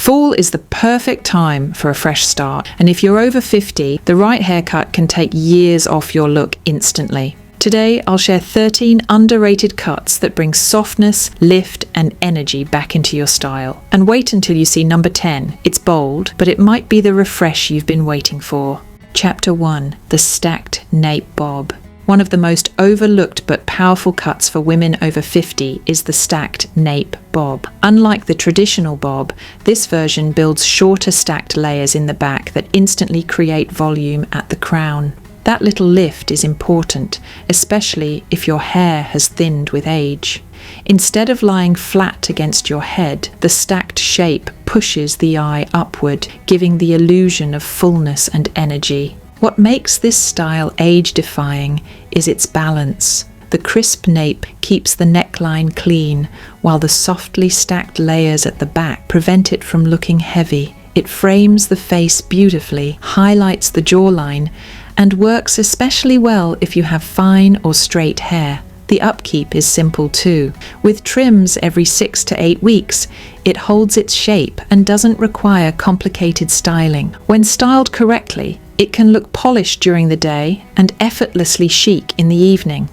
Fall is the perfect time for a fresh start, and if you're over 50, the right haircut can take years off your look instantly. Today, I'll share 13 underrated cuts that bring softness, lift, and energy back into your style. And wait until you see number 10. It's bold, but it might be the refresh you've been waiting for. Chapter 1. The Stacked Nape Bob. One of the most overlooked but powerful cuts for women over 50 is the stacked nape bob. Unlike the traditional bob, this version builds shorter stacked layers in the back that instantly create volume at the crown. That little lift is important, especially if your hair has thinned with age. Instead of lying flat against your head, the stacked shape pushes the eye upward, giving the illusion of fullness and energy. What makes this style age-defying is its balance. The crisp nape keeps the neckline clean, while the softly stacked layers at the back prevent it from looking heavy. It frames the face beautifully, highlights the jawline, and works especially well if you have fine or straight hair. The upkeep is simple too. With trims every 6 to 8 weeks, it holds its shape and doesn't require complicated styling. When styled correctly, it can look polished during the day and effortlessly chic in the evening.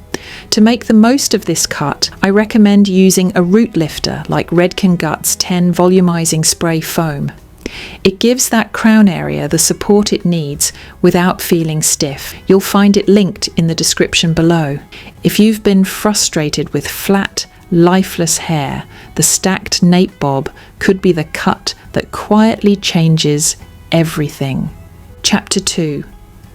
To make the most of this cut, I recommend using a root lifter like REDKEN Gut's 10 Volumizing Spray Foam. It gives that crown area the support it needs without feeling stiff. You'll find it linked in the description below. If you've been frustrated with flat, lifeless hair, the stacked nape bob could be the cut that quietly changes everything. Chapter 2.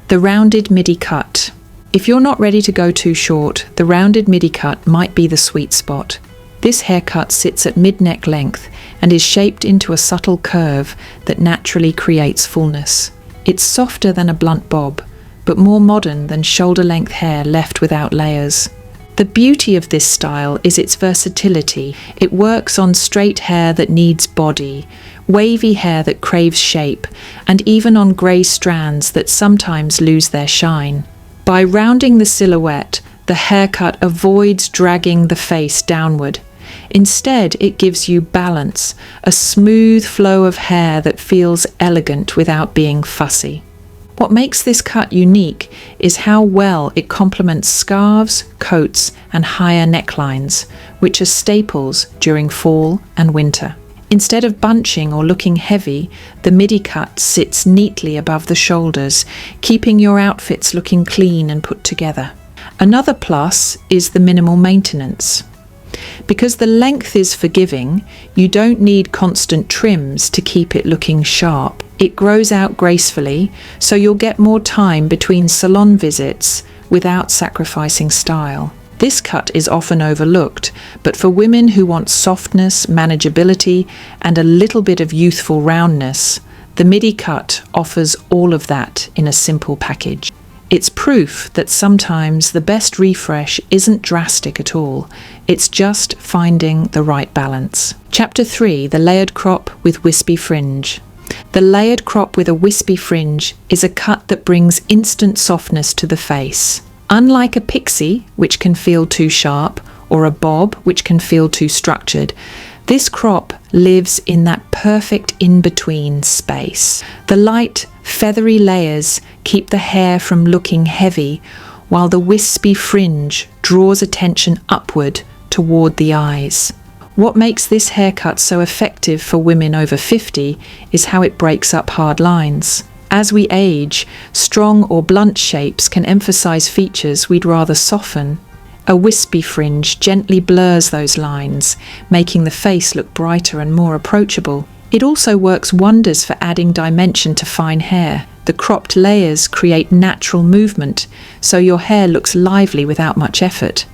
The Rounded Midi Cut. If you're not ready to go too short, the rounded midi cut might be the sweet spot. This haircut sits at mid-neck length and is shaped into a subtle curve that naturally creates fullness. It's softer than a blunt bob, but more modern than shoulder-length hair left without layers. The beauty of this style is its versatility. It works on straight hair that needs body, wavy hair that craves shape, and even on grey strands that sometimes lose their shine. By rounding the silhouette, the haircut avoids dragging the face downward. Instead, it gives you balance, a smooth flow of hair that feels elegant without being fussy. What makes this cut unique is how well it complements scarves, coats, and higher necklines, which are staples during fall and winter. Instead of bunching or looking heavy, the midi cut sits neatly above the shoulders, keeping your outfits looking clean and put together. Another plus is the minimal maintenance. Because the length is forgiving, you don't need constant trims to keep it looking sharp. It grows out gracefully, so you'll get more time between salon visits without sacrificing style. This cut is often overlooked, but for women who want softness, manageability, and a little bit of youthful roundness, the midi cut offers all of that in a simple package. It's proof that sometimes the best refresh isn't drastic at all. It's just finding the right balance. Chapter 3. The Layered Crop with Wispy Fringe. The layered crop with a wispy fringe is a cut that brings instant softness to the face. Unlike a pixie, which can feel too sharp, or a bob, which can feel too structured, this crop lives in that perfect in-between space. The light, feathery layers keep the hair from looking heavy, while the wispy fringe draws attention upward toward the eyes. What makes this haircut so effective for women over 50 is how it breaks up hard lines. As we age, strong or blunt shapes can emphasize features we'd rather soften. A wispy fringe gently blurs those lines, making the face look brighter and more approachable. It also works wonders for adding dimension to fine hair. The cropped layers create natural movement, so your hair looks lively without much effort.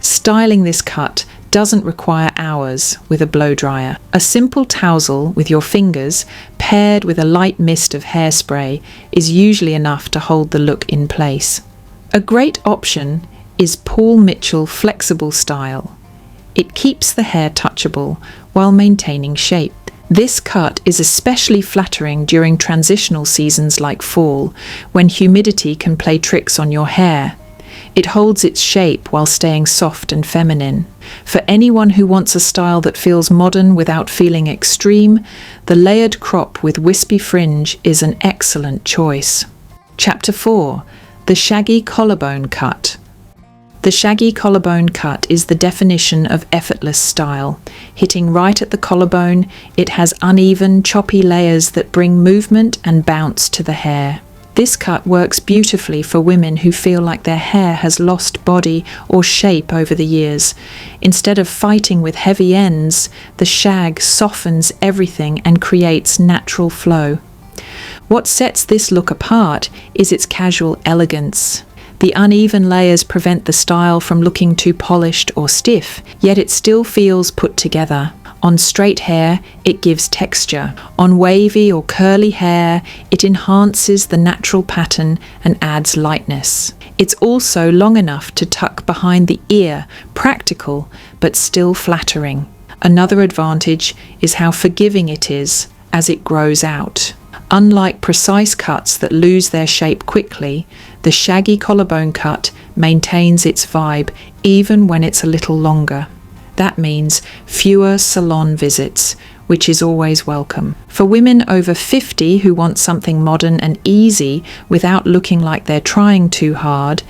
Styling this cut doesn't require hours with a blow dryer. A simple tousle with your fingers, paired with a light mist of hairspray, is usually enough to hold the look in place. A great option is Paul Mitchell Flexible Style. It keeps the hair touchable while maintaining shape. This cut is especially flattering during transitional seasons like fall, when humidity can play tricks on your hair. It holds its shape while staying soft and feminine. For anyone who wants a style that feels modern without feeling extreme, the layered crop with wispy fringe is an excellent choice. Chapter 4. The Shaggy Collarbone Cut. The Shaggy Collarbone Cut is the definition of effortless style. Hitting right at the collarbone, it has uneven, choppy layers that bring movement and bounce to the hair. This cut works beautifully for women who feel like their hair has lost body or shape over the years. Instead of fighting with heavy ends, the shag softens everything and creates natural flow. What sets this look apart is its casual elegance. The uneven layers prevent the style from looking too polished or stiff, yet it still feels put together. On straight hair, it gives texture. On wavy or curly hair, it enhances the natural pattern and adds lightness. It's also long enough to tuck behind the ear, practical but still flattering. Another advantage is how forgiving it is as it grows out. Unlike precise cuts that lose their shape quickly, the Shaggy Collarbone Cut maintains its vibe even when it's a little longer. That means fewer salon visits, which is always welcome. For women over 50 who want something modern and easy without looking like they're trying too hard,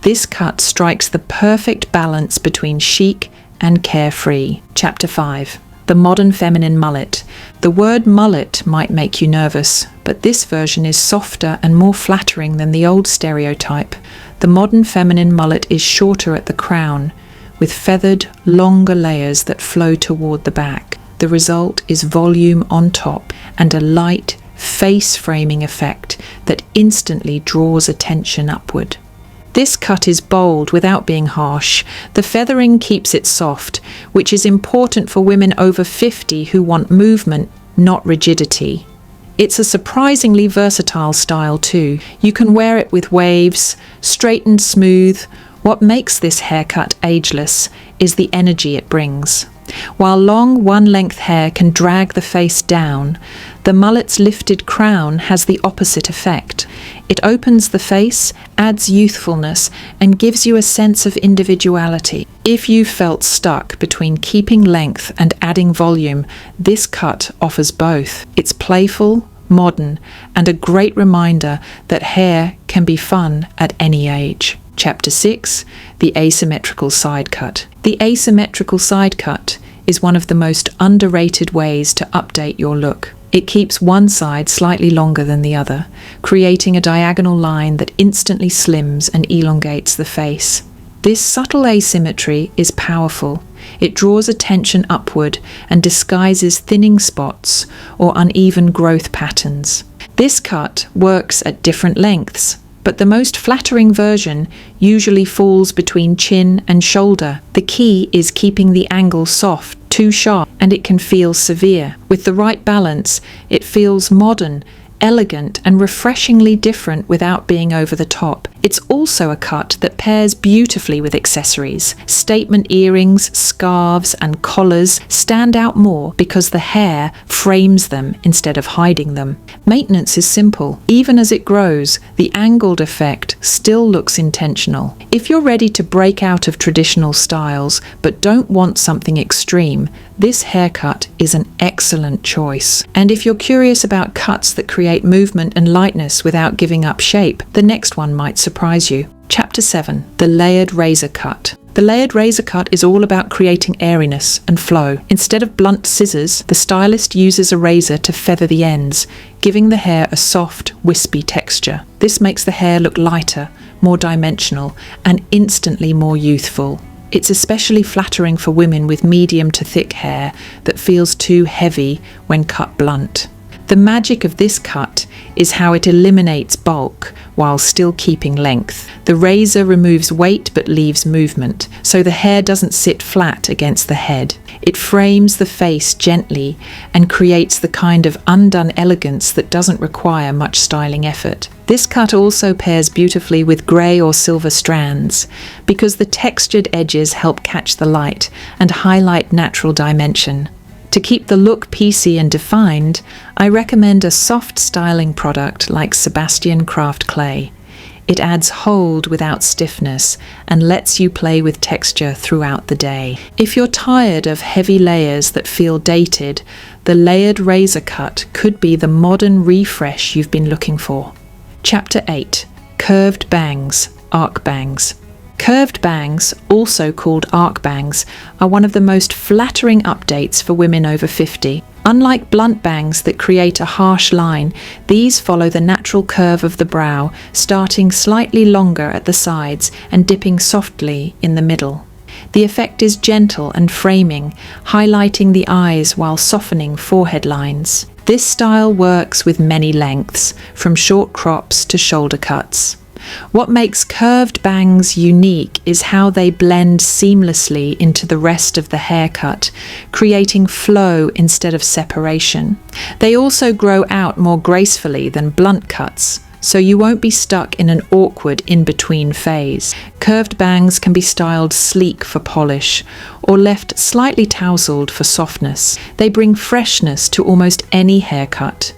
this cut strikes the perfect balance between chic and carefree. Chapter 5. The Modern Feminine Mullet. The word mullet might make you nervous, but this version is softer and more flattering than the old stereotype. The modern feminine mullet is shorter at the crown, with feathered, longer layers that flow toward the back. The result is volume on top and a light, face-framing effect that instantly draws attention upward. This cut is bold without being harsh. The feathering keeps it soft, which is important for women over 50 who want movement, not rigidity. It's a surprisingly versatile style too. You can wear it with waves, straight and smooth. What makes this haircut ageless is the energy it brings. While long one-length hair can drag the face down, the mullet's lifted crown has the opposite effect. It opens the face, adds youthfulness, and gives you a sense of individuality. If you felt stuck between keeping length and adding volume, this cut offers both. It's playful, modern, and a great reminder that hair can be fun at any age. Chapter 6. The Asymmetrical Side Cut. The asymmetrical side cut is one of the most underrated ways to update your look. It keeps one side slightly longer than the other, creating a diagonal line that instantly slims and elongates the face. This subtle asymmetry is powerful. It draws attention upward and disguises thinning spots or uneven growth patterns. This cut works at different lengths, but the most flattering version usually falls between chin and shoulder. The key is keeping the angle soft, too sharp, and it can feel severe. With the right balance, it feels modern, elegant, and refreshingly different without being over the top. It's also a cut that pairs beautifully with accessories. Statement earrings, scarves, and collars stand out more because the hair frames them instead of hiding them. Maintenance is simple. Even as it grows, the angled effect still looks intentional. If you're ready to break out of traditional styles but don't want something extreme, this haircut is an excellent choice. And if you're curious about cuts that create movement and lightness without giving up shape, the next one might surprise you. Chapter 7. The Layered Razor Cut. The layered razor cut is all about creating airiness and flow. Instead of blunt scissors, the stylist uses a razor to feather the ends, giving the hair a soft, wispy texture. This makes the hair look lighter, more dimensional, and instantly more youthful. It's especially flattering for women with medium to thick hair that feels too heavy when cut blunt. The magic of this cut is how it eliminates bulk while still keeping length. The razor removes weight but leaves movement, so the hair doesn't sit flat against the head. It frames the face gently and creates the kind of undone elegance that doesn't require much styling effort. This cut also pairs beautifully with grey or silver strands because the textured edges help catch the light and highlight natural dimension. To keep the look piecey and defined, I recommend a soft styling product like SEBASTIAN Craft Clay. It adds hold without stiffness and lets you play with texture throughout the day. If you're tired of heavy layers that feel dated, the layered razor cut could be the modern refresh you've been looking for. Chapter 8. Curved bangs, arc bangs. Curved bangs, also called arc bangs, are one of the most flattering updates for women over 50. Unlike blunt bangs that create a harsh line, these follow the natural curve of the brow, starting slightly longer at the sides and dipping softly in the middle. The effect is gentle and framing, highlighting the eyes while softening forehead lines. This style works with many lengths, from short crops to shoulder cuts. What makes curved bangs unique is how they blend seamlessly into the rest of the haircut, creating flow instead of separation. They also grow out more gracefully than blunt cuts, so you won't be stuck in an awkward in-between phase. Curved bangs can be styled sleek for polish, or left slightly tousled for softness. They bring freshness to almost any haircut,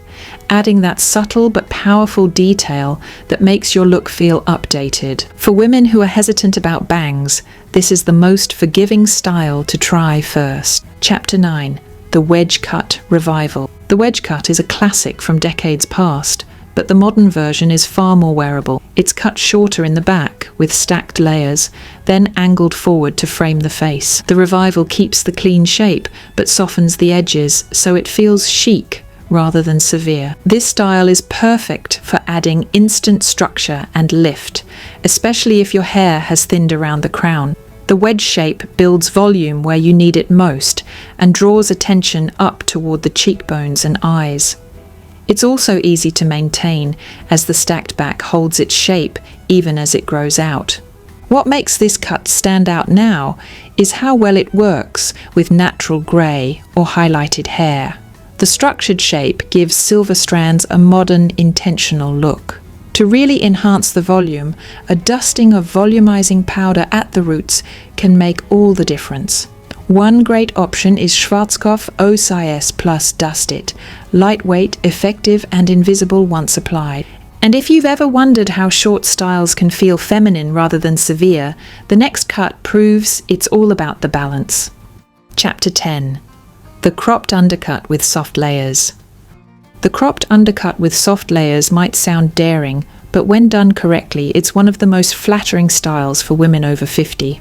adding that subtle but powerful detail that makes your look feel updated. For women who are hesitant about bangs, this is the most forgiving style to try first. Chapter 9. The Wedge Cut Revival. The wedge cut is a classic from decades past, but the modern version is far more wearable. It's cut shorter in the back, with stacked layers, then angled forward to frame the face. The revival keeps the clean shape, but softens the edges, so it feels chic rather than severe. This style is perfect for adding instant structure and lift, especially if your hair has thinned around the crown. The wedge shape builds volume where you need it most and draws attention up toward the cheekbones and eyes. It's also easy to maintain, as the stacked back holds its shape even as it grows out. What makes this cut stand out now is how well it works with natural grey or highlighted hair. The structured shape gives silver strands a modern, intentional look. To really enhance the volume, a dusting of volumizing powder at the roots can make all the difference. One great option is Schwarzkopf OCS Plus Dust It, lightweight, effective and invisible once applied. And if you've ever wondered how short styles can feel feminine rather than severe, the next cut proves it's all about the balance. Chapter 10. The cropped undercut with soft layers. The cropped undercut with soft layers might sound daring, but when done correctly, it's one of the most flattering styles for women over 50.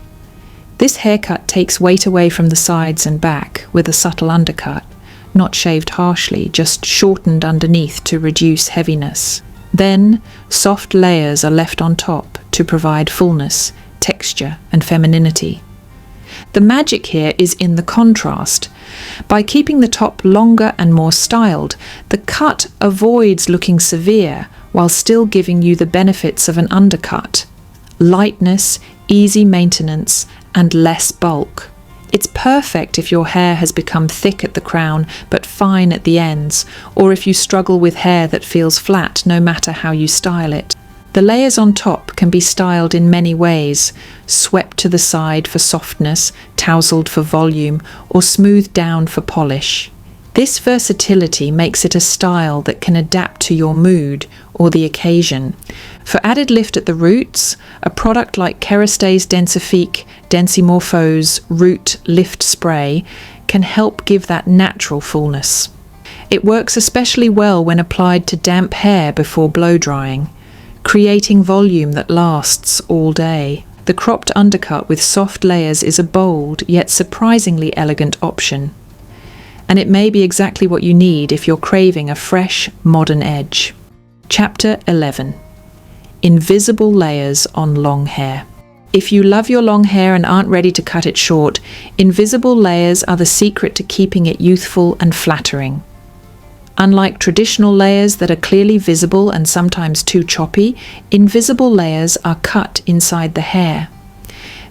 This haircut takes weight away from the sides and back with a subtle undercut, not shaved harshly, just shortened underneath to reduce heaviness. Then, soft layers are left on top to provide fullness, texture, and femininity. The magic here is in the contrast. By keeping the top longer and more styled, the cut avoids looking severe while still giving you the benefits of an undercut: lightness, easy maintenance, and less bulk. It's perfect if your hair has become thick at the crown but fine at the ends, or if you struggle with hair that feels flat no matter how you style it. The layers on top can be styled in many ways: swept to the side for softness, tousled for volume, or smoothed down for polish. This versatility makes it a style that can adapt to your mood or the occasion. For added lift at the roots, a product like Kerastays Densifique Densimorphose Root Lift Spray can help give that natural fullness. It works especially well when applied to damp hair before blow drying, creating volume that lasts all day. The cropped undercut with soft layers is a bold yet surprisingly elegant option, and it may be exactly what you need if you're craving a fresh, modern edge. Chapter 11. Invisible layers on long hair. If you love your long hair and aren't ready to cut it short, invisible layers are the secret to keeping it youthful and flattering. Unlike traditional layers that are clearly visible and sometimes too choppy, invisible layers are cut inside the hair.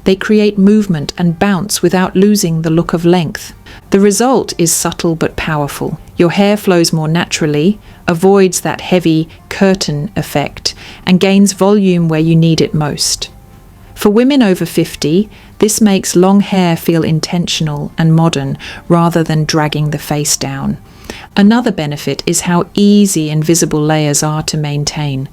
They create movement and bounce without losing the look of length. The result is subtle but powerful. Your hair flows more naturally, avoids that heavy curtain effect, and gains volume where you need it most. For women over 50, this makes long hair feel intentional and modern rather than dragging the face down. Another benefit is how easy invisible layers are to maintain.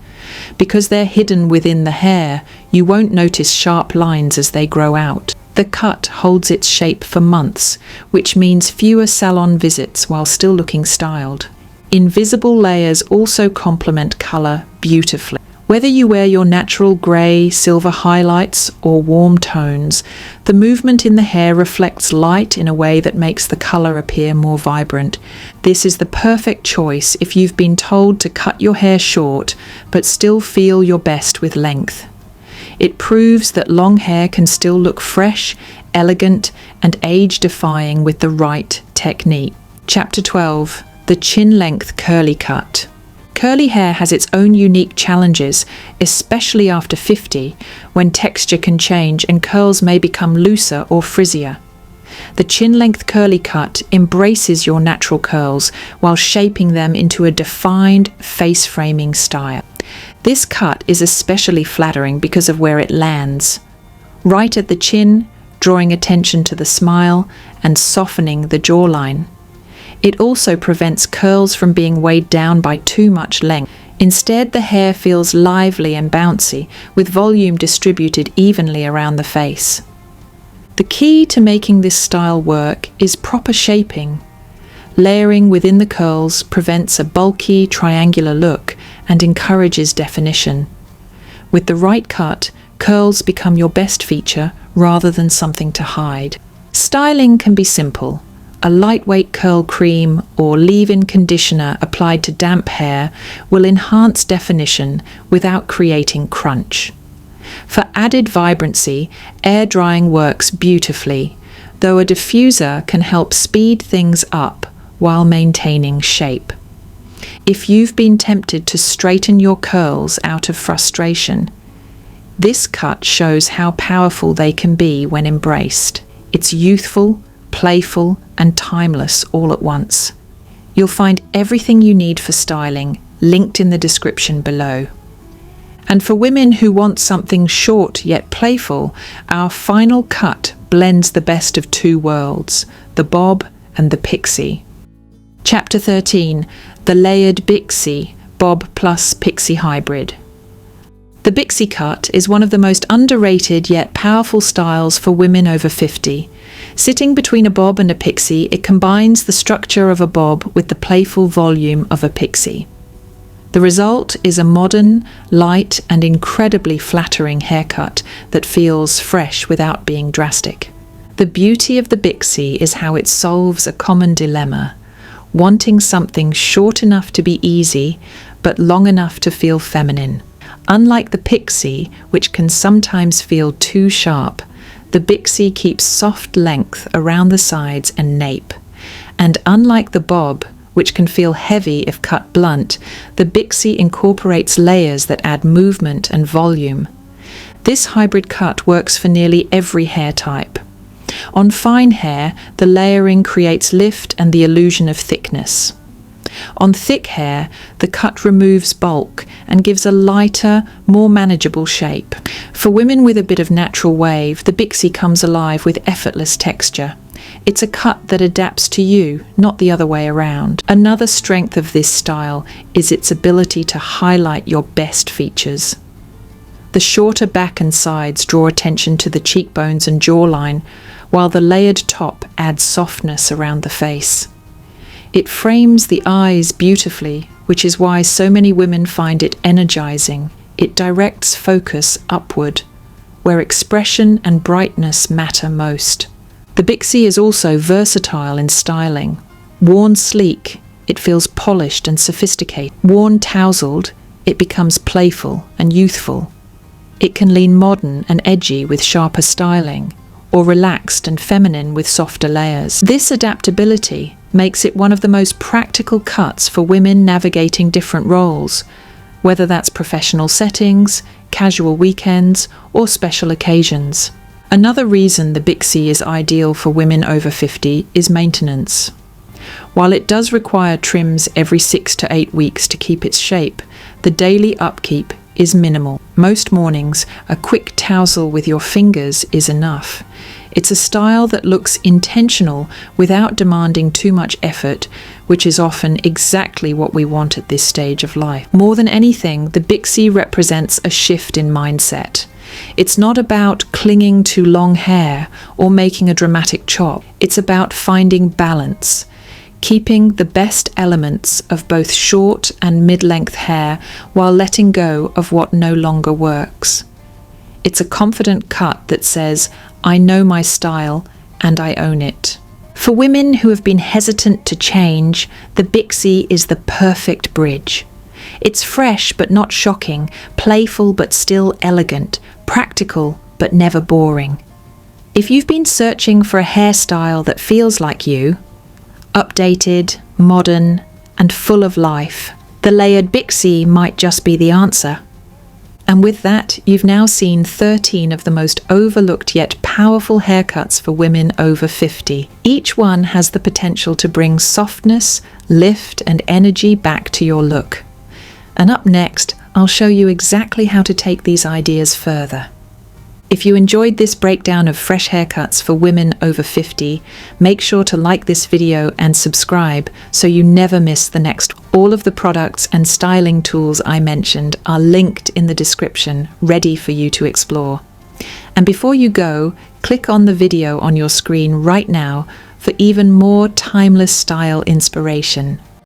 Because they're hidden within the hair, you won't notice sharp lines as they grow out. The cut holds its shape for months, which means fewer salon visits while still looking styled. Invisible layers also complement colour beautifully. Whether you wear your natural grey, silver highlights or warm tones, the movement in the hair reflects light in a way that makes the colour appear more vibrant. This is the perfect choice if you've been told to cut your hair short but still feel your best with length. It proves that long hair can still look fresh, elegant, and age-defying with the right technique. Chapter 12. The Chin-Length Curly Cut. Curly hair has its own unique challenges, especially after 50, when texture can change and curls may become looser or frizzier. The chin-length curly cut embraces your natural curls while shaping them into a defined face-framing style. This cut is especially flattering because of where it lands. Right at the chin, drawing attention to the smile and softening the jawline. It also prevents curls from being weighed down by too much length. Instead, the hair feels lively and bouncy, with volume distributed evenly around the face. The key to making this style work is proper shaping. Layering within the curls prevents a bulky, triangular look and encourages definition. With the right cut, curls become your best feature rather than something to hide. Styling can be simple. A lightweight curl cream or leave-in conditioner applied to damp hair will enhance definition without creating crunch. For added vibrancy, air drying works beautifully, though a diffuser can help speed things up while maintaining shape. If you've been tempted to straighten your curls out of frustration, this cut shows how powerful they can be when embraced. It's youthful, playful, and timeless all at once. You'll find everything you need for styling linked in the description below. And for women who want something short yet playful, our final cut blends the best of two worlds, the bob and the pixie. Chapter 13. The Layered Bixie, Bob plus Pixie Hybrid. The bixie cut is one of the most underrated yet powerful styles for women over 50. Sitting between a bob and a pixie, it combines the structure of a bob with the playful volume of a pixie. The result is a modern, light, and incredibly flattering haircut that feels fresh without being drastic. The beauty of the bixie is how it solves a common dilemma, wanting something short enough to be easy, but long enough to feel feminine. Unlike the pixie, which can sometimes feel too sharp, the bixie keeps soft length around the sides and nape. And unlike the bob, which can feel heavy if cut blunt, the bixie incorporates layers that add movement and volume. This hybrid cut works for nearly every hair type. On fine hair, the layering creates lift and the illusion of thickness. On thick hair, the cut removes bulk and gives a lighter, more manageable shape. For women with a bit of natural wave, the bixie comes alive with effortless texture. It's a cut that adapts to you, not the other way around. Another strength of this style is its ability to highlight your best features. The shorter back and sides draw attention to the cheekbones and jawline, while the layered top adds softness around the face. It frames the eyes beautifully, which is why so many women find it energizing. It directs focus upward, where expression and brightness matter most. The bixie is also versatile in styling. Worn sleek, it feels polished and sophisticated. Worn tousled, it becomes playful and youthful. It can lean modern and edgy with sharper styling, or relaxed and feminine with softer layers. This adaptability makes it one of the most practical cuts for women navigating different roles, whether that's professional settings, casual weekends, or special occasions. Another reason the bixie is ideal for women over 50 is maintenance. While it does require trims every 6 to 8 weeks to keep its shape, the daily upkeep is minimal. Most mornings, a quick tousle with your fingers is enough. It's a style that looks intentional without demanding too much effort, which is often exactly what we want at this stage of life. More than anything, the bixie represents a shift in mindset. It's not about clinging to long hair or making a dramatic chop. It's about finding balance, keeping the best elements of both short and mid-length hair while letting go of what no longer works. It's a confident cut that says, I know my style and I own it. For women who have been hesitant to change, the bixie is the perfect bridge. It's fresh but not shocking, playful but still elegant, practical but never boring. If you've been searching for a hairstyle that feels like you, updated, modern, and full of life, the layered bixie might just be the answer. And with that, you've now seen 13 of the most overlooked yet powerful haircuts for women over 50. Each one has the potential to bring softness, lift, and energy back to your look. And up next, I'll show you exactly how to take these ideas further. If you enjoyed this breakdown of fresh haircuts for women over 50, make sure to like this video and subscribe so you never miss the next. All of the products and styling tools I mentioned are linked in the description, ready for you to explore. And before you go, click on the video on your screen right now for even more timeless style inspiration.